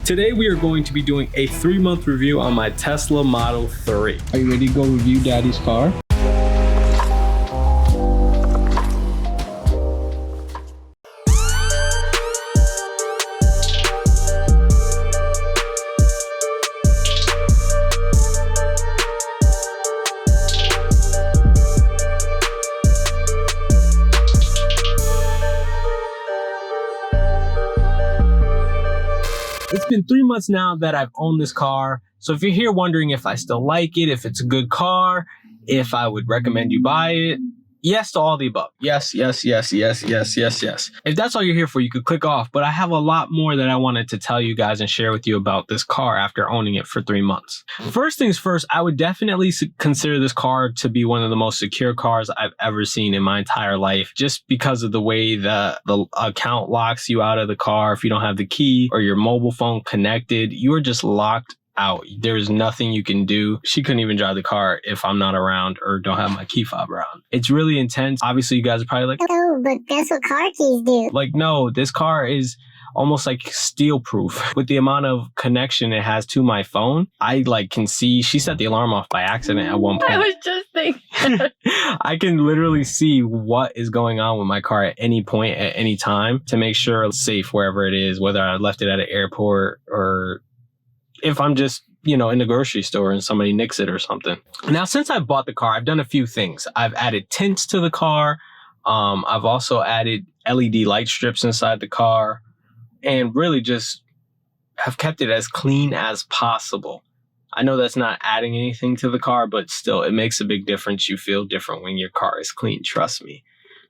Today we are going to be doing a 3-month review on my Tesla Model 3. Are you ready to go review Daddy's car? It's been 3 months now that I've owned this car. So if you're here wondering if I still like it, if it's a good car, if I would recommend you buy it, yes to all the above. Yes, yes, yes, yes, yes, yes, yes. If that's all you're here for, you could click off. But I have a lot more that I wanted to tell you guys and share with you about this car after owning it for 3 months. First things first, I would definitely consider this car to be one of the most secure cars I've ever seen in my entire life, just because of the way the account locks you out of the car. If you don't have the key or your mobile phone connected, you are just locked out. There's nothing you can do. She couldn't even drive the car if I'm not around or don't have my key fob around. It's really intense. Obviously, you guys are probably like, oh, but that's what car keys do. Like, no, this car is almost like steel proof. With the amount of connection it has to my phone, I can see, she set the alarm off by accident at one point. I was just thinking. I can literally see what is going on with my car at any point, at any time, to make sure it's safe wherever it is, whether I left it at an airport or if I'm just, in the grocery store and somebody nicks it or something. Now, since I bought the car, I've done a few things. I've added tints to the car. I've also added LED light strips inside the car, and really just have kept it as clean as possible. I know that's not adding anything to the car, but still, it makes a big difference. You feel different when your car is clean, trust me.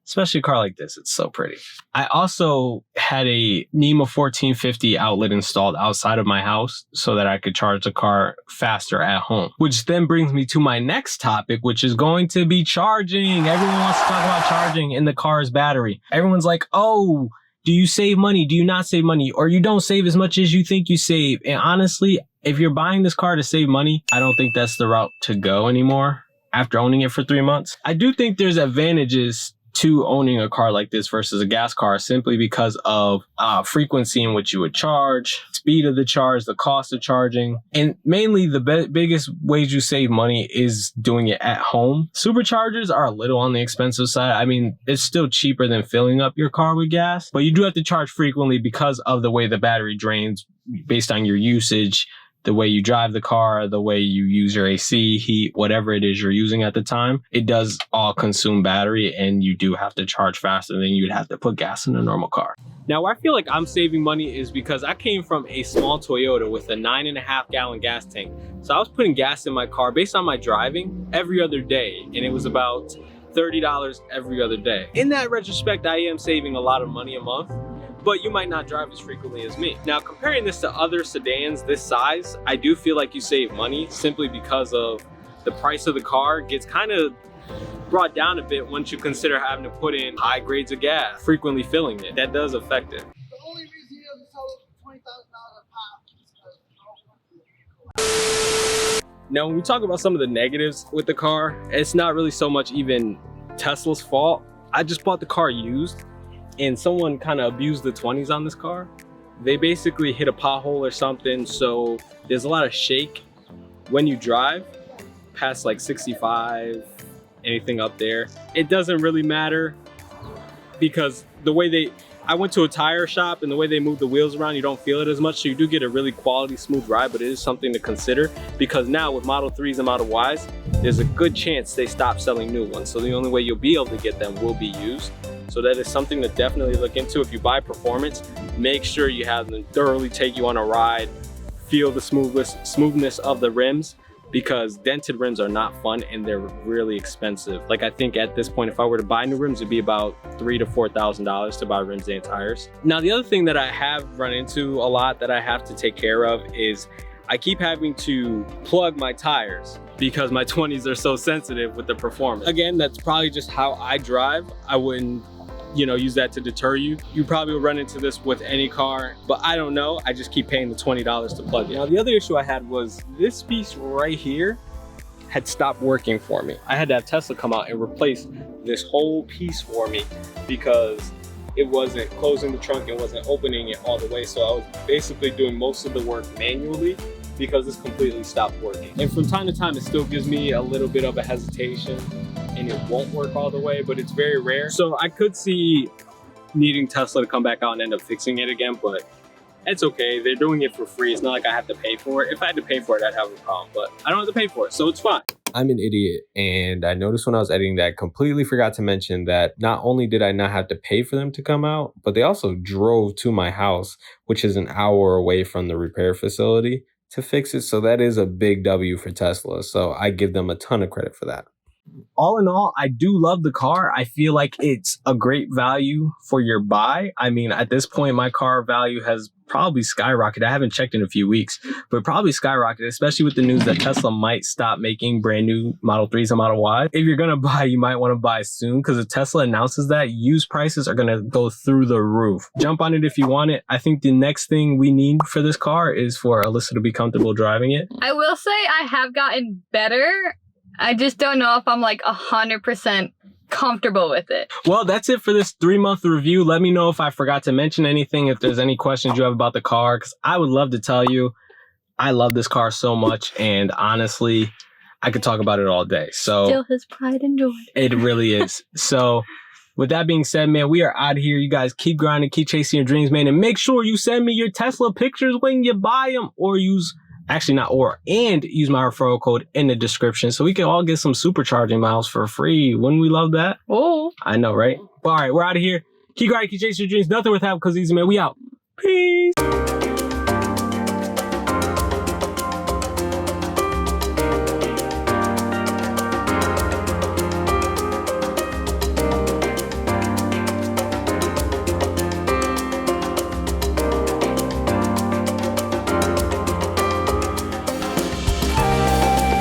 Especially a car like this, it's so pretty. I also had a NEMA 1450 outlet installed outside of my house so that I could charge the car faster at home. Which then brings me to my next topic, which is going to be charging. Everyone wants to talk about charging in the car's battery. Everyone's like, oh, do you save money? Do you not save money? Or you don't save as much as you think you save. And honestly, if you're buying this car to save money, I don't think that's the route to go anymore after owning it for 3 months. I do think there's advantages to owning a car like this versus a gas car, simply because of frequency in which you would charge, speed of the charge, the cost of charging, and mainly the biggest ways you save money is doing it at home. Superchargers are a little on the expensive side. I mean, it's still cheaper than filling up your car with gas, but you do have to charge frequently because of the way the battery drains based on your usage, the way you drive the car, the way you use your AC, heat, whatever it is you're using at the time. It does all consume battery, and you do have to charge faster than you'd have to put gas in a normal car. Now, where I feel like I'm saving money is because I came from a small Toyota with a 9.5 gallon gas tank. So I was putting gas in my car based on my driving every other day, and it was about $30 every other day. In that retrospect, I am saving a lot of money a month, but you might not drive as frequently as me. Now, comparing this to other sedans this size, I do feel like you save money simply because of the price of the car gets kind of brought down a bit once you consider having to put in high grades of gas, frequently filling it. That does affect it. The only reason he doesn't sell it for $20,000 a pop is because Now, when we talk about some of the negatives with the car, it's not really so much even Tesla's fault. I just bought the car used, and someone kind of abused the 20s on this car. They basically hit a pothole or something, so there's a lot of shake when you drive past 65, anything up there. It doesn't really matter because the way I went to a tire shop, and the way they move the wheels around, you don't feel it as much, so you do get a really quality smooth ride, but it is something to consider because now with Model 3s and Model Ys, there's a good chance they stop selling new ones, so the only way you'll be able to get them will be used. So that is something to definitely look into. If you buy performance, make sure you have them thoroughly take you on a ride, feel the smoothness of the rims, because dented rims are not fun and they're really expensive. I think at this point, if I were to buy new rims, it'd be about $3,000 to $4,000 to buy rims and tires. Now, the other thing that I have run into a lot that I have to take care of is I keep having to plug my tires because my 20s are so sensitive with the performance. Again, that's probably just how I drive. I wouldn't use that to deter you. You probably will run into this with any car, but I don't know. I just keep paying the $20 to plug it. Now, the other issue I had was this piece right here had stopped working for me. I had to have Tesla come out and replace this whole piece for me because it wasn't closing the trunk, it wasn't opening it all the way. So I was basically doing most of the work manually because it's completely stopped working. And from time to time, it still gives me a little bit of a hesitation and it won't work all the way, but it's very rare. So I could see needing Tesla to come back out and end up fixing it again, but it's okay. They're doing it for free. It's not like I have to pay for it. If I had to pay for it, I'd have a problem, but I don't have to pay for it, so it's fine. I'm an idiot, and I noticed when I was editing that I completely forgot to mention that not only did I not have to pay for them to come out, but they also drove to my house, which is an hour away from the repair facility, to fix it. So that is a big W for Tesla. So I give them a ton of credit for that. All in all, I do love the car. I feel like it's a great value for your buy. I mean, at this point, my car value has probably skyrocketed. I haven't checked in a few weeks, but probably skyrocketed, especially with the news that Tesla might stop making brand new Model 3s and Model Ys. If you're going to buy, you might want to buy soon, because if Tesla announces that, used prices are going to go through the roof. Jump on it if you want it. I think the next thing we need for this car is for Alyssa to be comfortable driving it. I will say I have gotten better. I just don't know if I'm like 100% comfortable with it. Well, that's it for this 3-month review. Let me know if I forgot to mention anything, if there's any questions you have about the car, because I would love to tell you. I love this car so much, and honestly, I could talk about it all day. So Still his pride and joy. It really is. So with that being said, man, we are out of here. You guys keep grinding, keep chasing your dreams, man, and make sure you send me your Tesla pictures when you buy them, or use and use my referral code in the description so we can all get some supercharging miles for free. Wouldn't we love that? Oh, I know, right? All right, we're out of here. Keep grinding, keep chasing your dreams. Nothing worth having because easy, man. We out. Peace.